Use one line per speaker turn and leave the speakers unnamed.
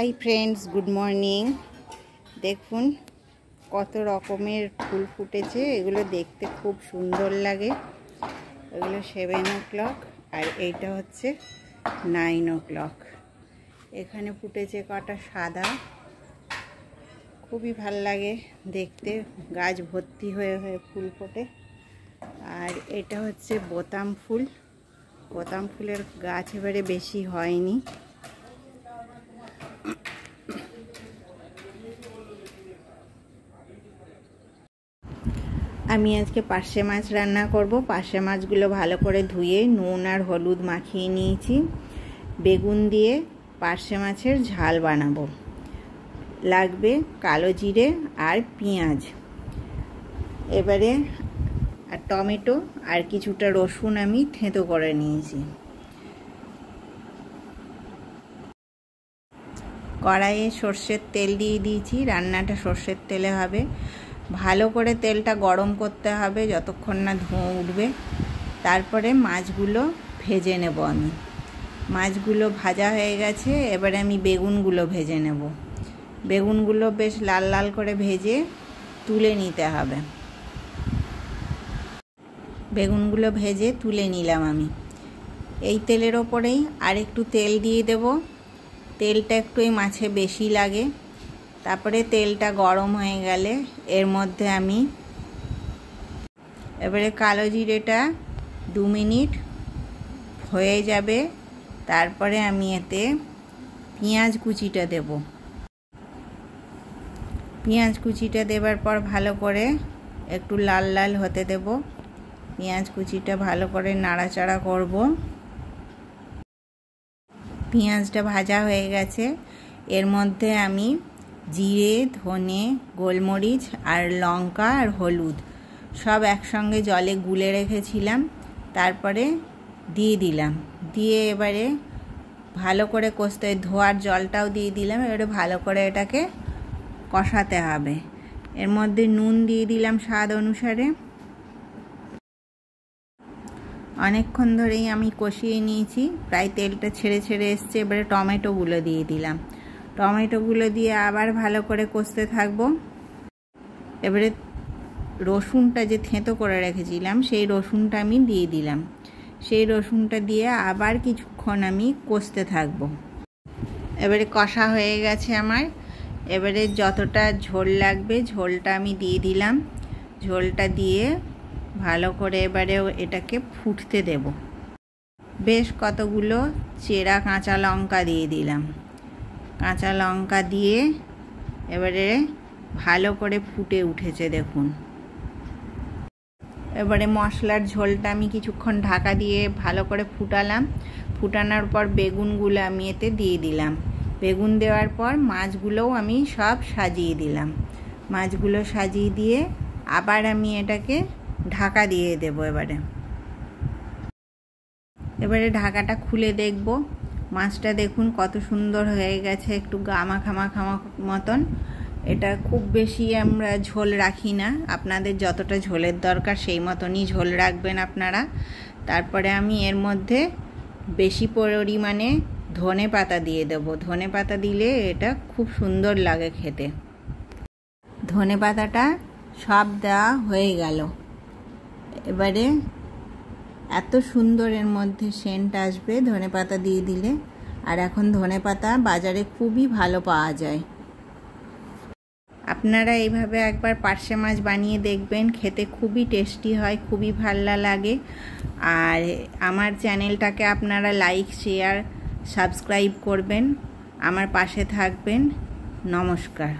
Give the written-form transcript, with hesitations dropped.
Hi friends, good morning. দেখুন কত রকমের ফুল ফুটেছে, এগুলো দেখতে খুব সুন্দর লাগে। এগুলো 7 o'clock আর এইটা হচ্ছে 9 o'clock। এখানে ফুটেছে কটা সাদা, খুবই ভাল লাগে দেখতে, গাছ ভর্তি হয়ে হয়ে ফুল ফোটে। আর এটা হচ্ছে বোতাম ফুল। বোতাম ফুলের গাছ এবারে বেশি হয়নি। আমি আজকে পার্শে মাছ রান্না করব। পার্শে মাছগুলো ভালো করে ধুয়ে নুন আর হলুদ মাখিয়ে নিয়েছি। বেগুন দিয়ে পার্শে মাছের ঝাল বানাবো। লাগবে কালো জিরে আর পেঁয়াজ, এবারে আর টমেটো আর কিছুটা রসুন আমি থেঁতো করে নিয়েছি। কড়াইয়ে সর্ষের তেল দিয়ে দিয়েছি। রান্নাটা সর্ষের তেলে হবে। ভালো করে তেলটা গরম করতে হবে যতক্ষণ না ধোঁয়া উঠবে। তারপরে মাছগুলো ভেজে নেব আমি। মাছগুলো ভাজা হয়ে গেছে, এবারে আমি বেগুনগুলো ভেজে নেব। বেগুনগুলো বেশ লাল লাল করে ভেজে তুলে নিতে হবে। বেগুনগুলো ভেজে তুলে নিলাম আমি। এই তেলের ওপরেই আর একটু তেল দিয়ে দেব। তেলটা একটু এই মাছে বেশি লাগে। তারপরে তেলটা গরম হয়ে গেলে এর মধ্যে আমি এবারে কালো জিরেটা 2 মিনিট হয়ে যাবে। তারপরে আমি এতে পেঁয়াজ কুচিটা দেব। পেঁয়াজ কুচিটা দেবার পর ভালো করে একটু লাল লাল হতে দেব। পেঁয়াজ কুচিটা ভালো করে নাড়াচাড়া করব। পেঁয়াজটা ভাজা হয়ে গেছে। এর মধ্যে আমি জিরে, ধনে, গোলমরিচ আর লঙ্কা আর হলুদ সব একসঙ্গে জলে গুলে রেখেছিলাম, তারপরে দিয়ে দিলাম। দিয়ে এবারে ভালো করে কষতে, ধোয়ার জলটাও দিয়ে দিলাম। এবারে ভালো করে এটাকে কষাতে হবে। এর মধ্যে নুন দিয়ে দিলাম স্বাদ অনুসারে। অনেকক্ষণ ধরেই আমি কষিয়ে নিয়েছি, প্রায় তেলটা ছেড়ে ছেড়ে এসছে। এবারে টমেটোগুলো দিয়ে দিলাম। টমেটোগুলো দিয়ে আবার ভালো করে কষতে থাকবো। এবারে রসুনটা যে থেঁতো করে রেখেছিলাম সেই রসুনটা আমি দিয়ে দিলাম। সেই রসুনটা দিয়ে আবার কিছুক্ষণ আমি কষতে থাকবো। এবারে কষা হয়ে গেছে আমার। এবারে যতটা ঝোল লাগবে ঝোলটা আমি দিয়ে দিলাম। ঝোলটা দিয়ে ভালো করে এবারে এটাকে ফুটতে দেব। বেশ কতগুলো চেরা কাঁচা লঙ্কা দিয়ে দিলাম। কাঁচা লঙ্কা দিয়ে এবারে ভালো করে ফুটে উঠেছে দেখুন। এবারে মশলার ঝোলটা আমি কিছুক্ষণ ঢাকা দিয়ে ভালো করে ফুটালাম। ফুটানোর পর বেগুনগুলো আমি এতে দিয়ে দিলাম। বেগুন দেওয়ার পর মাছগুলোও আমি সব সাজিয়ে দিলাম। মাছগুলো সাজিয়ে দিয়ে আবার আমি এটাকে ঢাকা দিয়ে দেব। এবারে ঢাকাটা খুলে দেখব। মাছটা দেখুন কত সুন্দর হয়ে গেছে, একটু গামাখা মতন। এটা খুব বেশি আমরা ঝোল রাখি না, আপনাদের যতটা ঝোলের দরকার সেই মতনই ঝোল রাখবেন আপনারা। তারপরে আমি এর মধ্যে বেশি পরিমাণে ধনে পাতা দিয়ে দেব। ধনে পাতা দিলে এটা খুব সুন্দর লাগে খেতে। ধনে পাতাটা সব দেওয়া হয়ে গেল। এবারে এত সুন্দর এর মধ্যে সেন্ট আসবে ধনে পাতা দিয়ে দিলে। আর এখন ধনে পাতা বাজারে খুবই ভালো পাওয়া যায়। আপনারা এইভাবে একবার পার্শে মাছ বানিয়ে দেখবেন, খেতে খুবই টেস্টি হয়, খুবই ভালো লাগে। আর আমার চ্যানেলটাকে আপনারা লাইক, শেয়ার, সাবস্ক্রাইব করবেন, আমার পাশে থাকবেন। নমস্কার।